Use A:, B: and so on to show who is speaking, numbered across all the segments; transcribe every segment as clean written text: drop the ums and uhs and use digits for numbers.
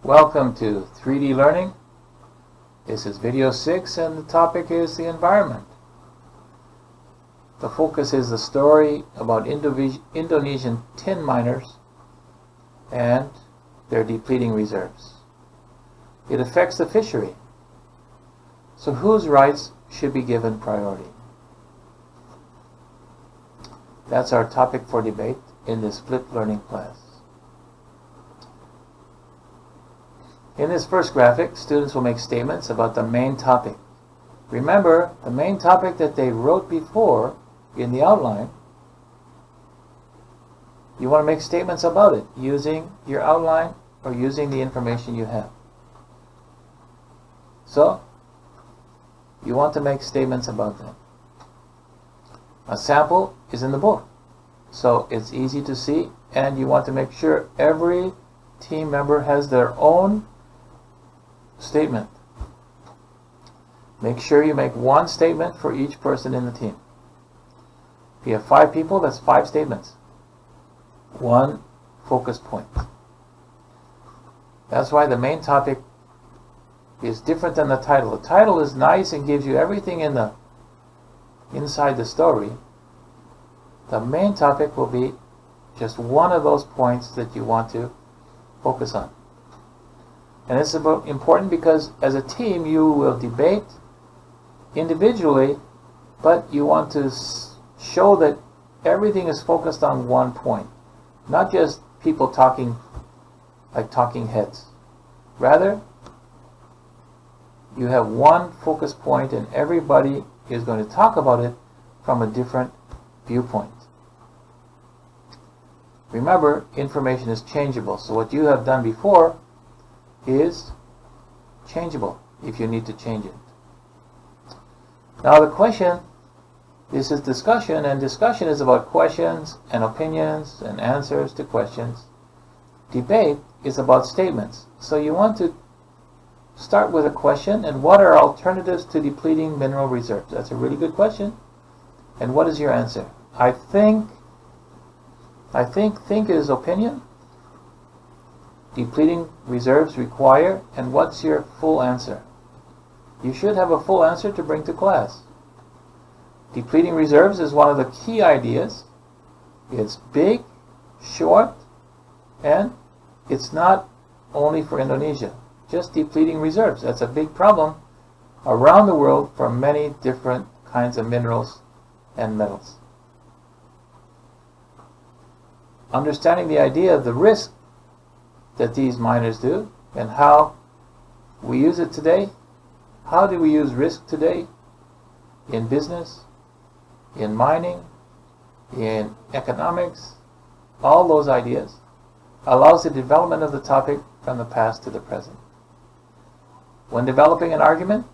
A: Welcome to 3D Learning. This is video 6 and the topic is the environment. The focus is the story about Indonesian tin miners and their depleting reserves. It affects the fishery. So whose rights should be given priority? That's our topic for debate in this flipped learning class. In this first graphic, students will make statements about the main topic. Remember, the main topic that they wrote before in the outline, you want to make statements about it using your outline or using the information you have. So, you want to make statements about them. A sample is in the book, so it's easy to see, and you want to make sure every team member has their own statement. Make sure you make one statement for each person in the team. If you have 5 people, that's 5 statements. One focus point. That's why the main topic is different than the title. The title is nice and gives you everything inside the story. The main topic will be just one of those points that you want to focus on. And it's important because as a team you will debate individually, but you want to show that everything is focused on one point. Not just people talking like talking heads. Rather, you have one focus point and everybody is going to talk about it from a different viewpoint. Remember, information is changeable, so what you have done before is changeable if you need to change it. Now the question, this is discussion, and discussion is about questions and opinions and answers to questions. Debate is about statements. So you want to start with a question, and what are alternatives to depleting mineral reserves? That's a really good question. And what is your answer? I think is opinion. Depleting reserves require, and what's your full answer? You should have a full answer to bring to class. Depleting reserves is one of the key ideas. It's big, short, and it's not only for Indonesia. Just depleting reserves. That's a big problem around the world for many different kinds of minerals and metals. Understanding the idea of the risk that these miners do and how we use it today. How do we use risk today in business, in mining, in economics? All those ideas allows the development of the topic from the past to the present. When developing an argument,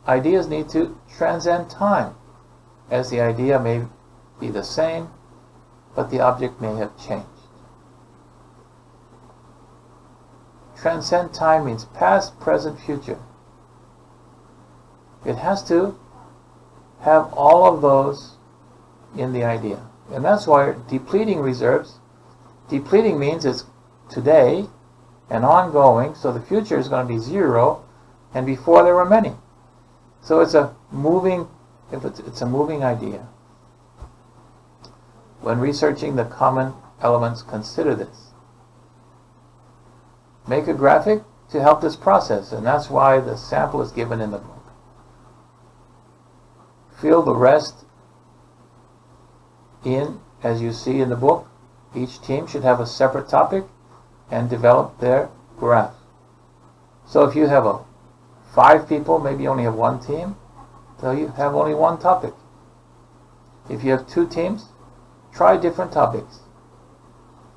A: ideas need to transcend time, as the idea may be the same, but the object may have changed. Transcend time means past, present, future. It has to have all of those in the idea. And that's why depleting reserves, depleting means it's today and ongoing, so the future is going to be zero, and before there were many. So it's a moving idea. When researching the common elements, consider this. Make a graphic to help this process, and that's why the sample is given in the book. Fill the rest in as you see in the book. Each team should have a separate topic and develop their graph. So if you have 5 people, maybe you only have one team, so you have only one topic. If you have 2 teams, try different topics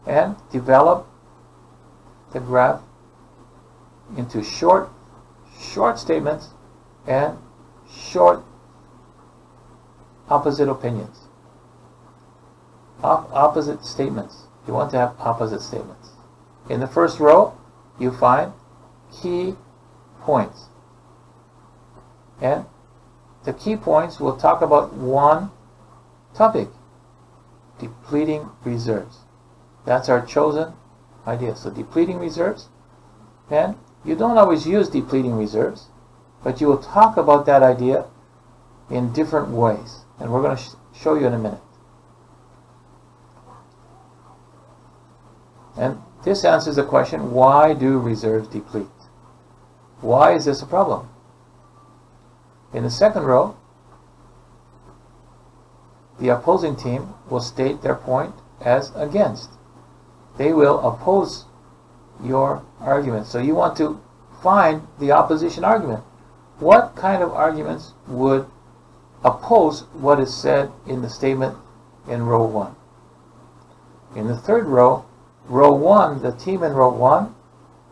A: and develop the graph into short statements and short opposite opinions. Opposite statements. You want to have opposite statements. In the first row, you find key points. And the key points will talk about one topic, depleting reserves. That's our chosen idea. So depleting reserves And you don't always use depleting reserves, but you will talk about that idea in different ways. And we're going to show you in a minute. And this answers the question, why do reserves deplete? Why is this a problem? In the second row, the opposing team will state their point as against. They will oppose your argument. So you want to find the opposition argument. What kind of arguments would oppose what is said in the statement in row 1? In the third row, row 1, the team in row 1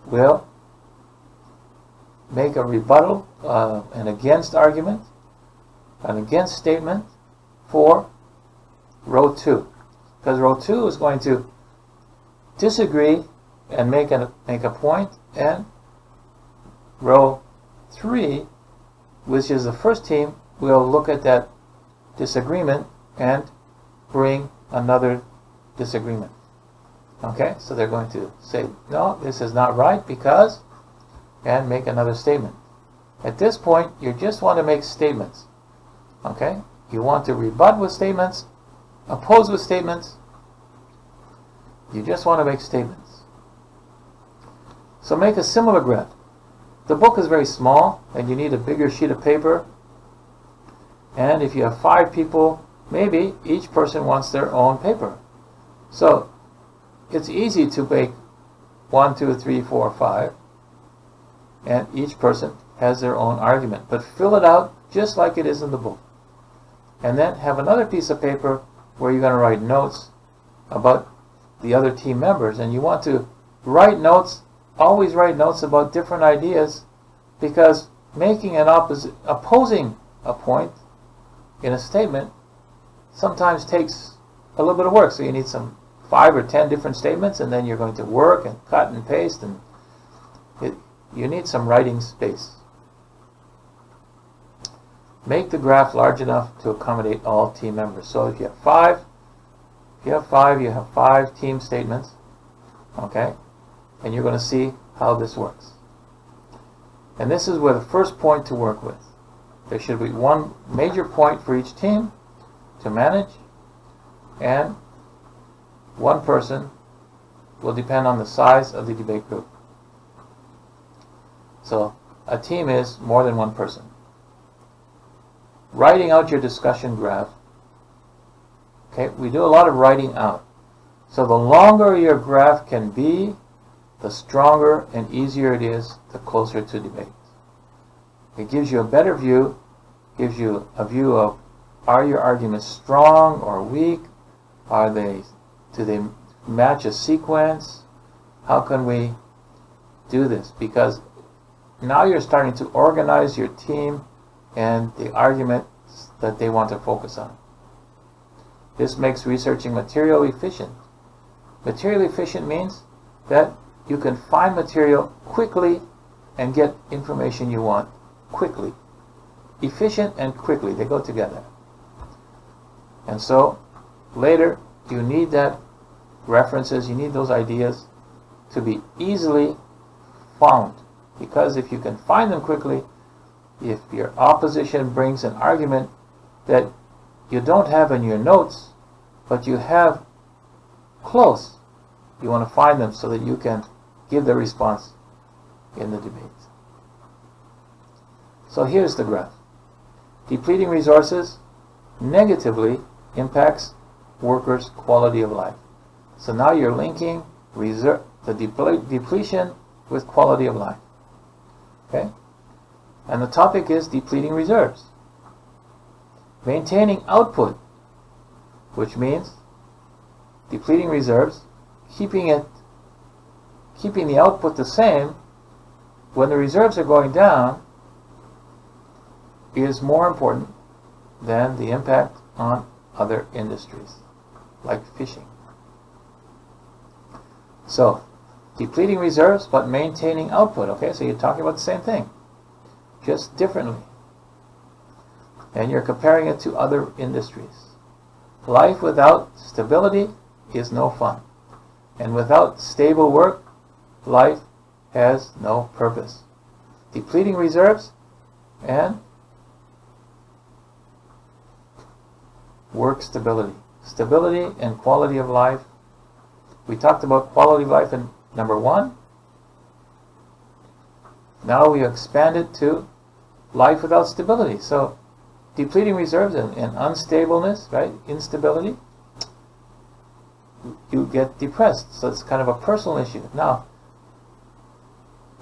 A: will make a rebuttal, an against argument, an against statement for row 2. Because row 2 is going to disagree and make a point, and row 3, which is the first team, will look at that disagreement and bring another disagreement. Okay, so they're going to say, no, this is not right because, and make another statement. At this point, you just want to make statements. Okay, you want to rebut with statements, oppose with statements. You just want to make statements. So make a similar graph. The book is very small and you need a bigger sheet of paper. And if you have 5 people, maybe each person wants their own paper. So it's easy to make 1, 2, 3, 4, 5, and each person has their own argument. But fill it out just like it is in the book. And then have another piece of paper where you're going to write notes about the other team members. And you want to write notes, always write notes about different ideas, because making an opposing a point in a statement sometimes takes a little bit of work. So you need some 5 or 10 different statements, and then you're going to work and cut and paste, and you need some writing space. Make the graph large enough to accommodate all team members. So if you have 5, you have 5 team statements, okay? And you're going to see how this works. And this is where the first point to work with. There should be one major point for each team to manage, and one person will depend on the size of the debate group. So a team is more than one person. Writing out your discussion graph. Okay, we do a lot of writing out. So the longer your graph can be, the stronger and easier it is, the closer to debate. It gives you a better view, gives you a view of, are your arguments strong or weak? Do they match a sequence? How can we do this? Because now you're starting to organize your team and the arguments that they want to focus on. This makes researching material efficient. Material efficient means that you can find material quickly and get information you want quickly. Efficient and quickly, they go together. And so later you need that references, you need those ideas to be easily found. Because if you can find them quickly, if your opposition brings an argument that you don't have in your notes, but you have close, you want to find them so that you can give the response in the debate. So here's the graph. Depleting resources negatively impacts workers' quality of life. So now you're linking the depletion with quality of life. Okay? And the topic is depleting reserves. Maintaining output, which means depleting reserves, keeping the output the same when the reserves are going down, is more important than the impact on other industries, like fishing. So, depleting reserves but maintaining output. Okay, so you're talking about the same thing, just differently. And you're comparing it to other industries. Life without stability is no fun. And without stable work, life has no purpose. Depleting reserves and work stability. Stability and quality of life. We talked about quality of life in number 1. Now we expand it to life without stability. So depleting reserves and unstableness, right? Instability. You get depressed. So it's kind of a personal issue. Now,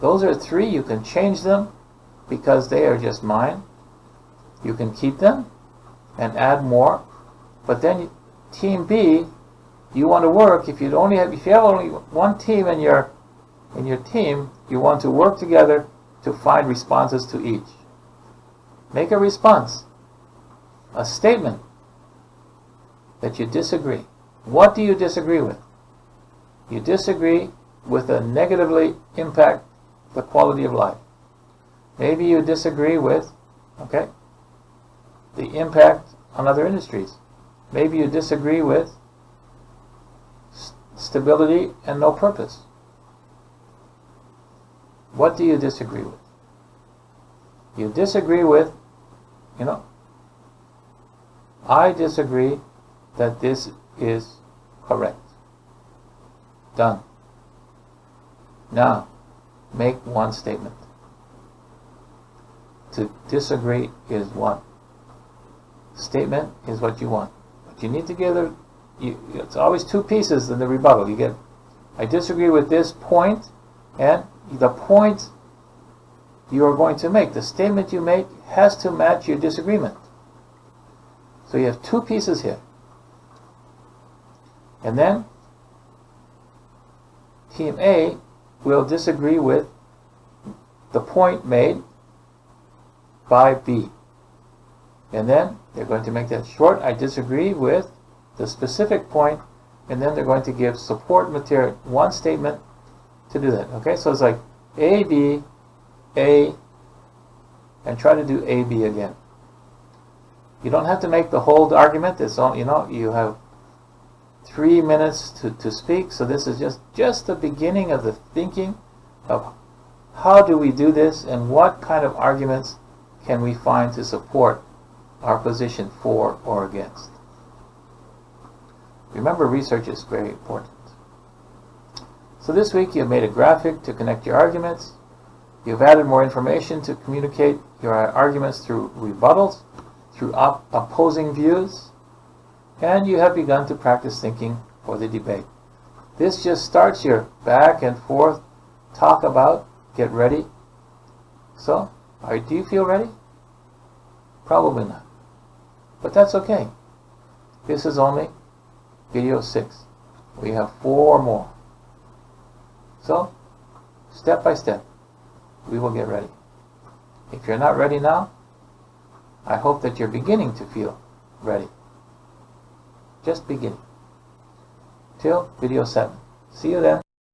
A: those are 3. You can change them because they are just mine. You can keep them and add more. But then team B, you want to work. If you have only one team in your team, you want to work together to find responses to each. Make a response, a statement that you disagree. What do you disagree with? You disagree with a negatively impact the quality of life. Maybe you disagree with, the impact on other industries. Maybe you disagree with stability and no purpose. What do you disagree with? You disagree with, I disagree that this is correct. Done. Now, make one statement. To disagree is one. Statement is what you want. But you need to give it's always 2 pieces in the rebuttal. You get, I disagree with this point, and the point you are going to make, the statement you make, has to match your disagreement. So you have 2 pieces here. And then Team A will disagree with the point made by B. And then they're going to make that short. I disagree with the specific point, and then they're going to give support material, one statement to do that. Okay, so it's like A, B, A, and try to do A, B again. You don't have to make the whole argument. It's all, you have 3 minutes to speak, so this is just the beginning of the thinking of how do we do this and what kind of arguments can we find to support our position for or against. Remember, research is very important. So this week you've made a graphic to connect your arguments. You've added more information to communicate your arguments through rebuttals, through opposing views, and you have begun to practice thinking for the debate. This just starts your back and forth talk about, get ready. So, do you feel ready? Probably not. But that's okay. This is only video 6. We have 4 more. So, step by step, we will get ready. If you're not ready now, I hope that you're beginning to feel ready. Just beginning. Till video 7. See you then.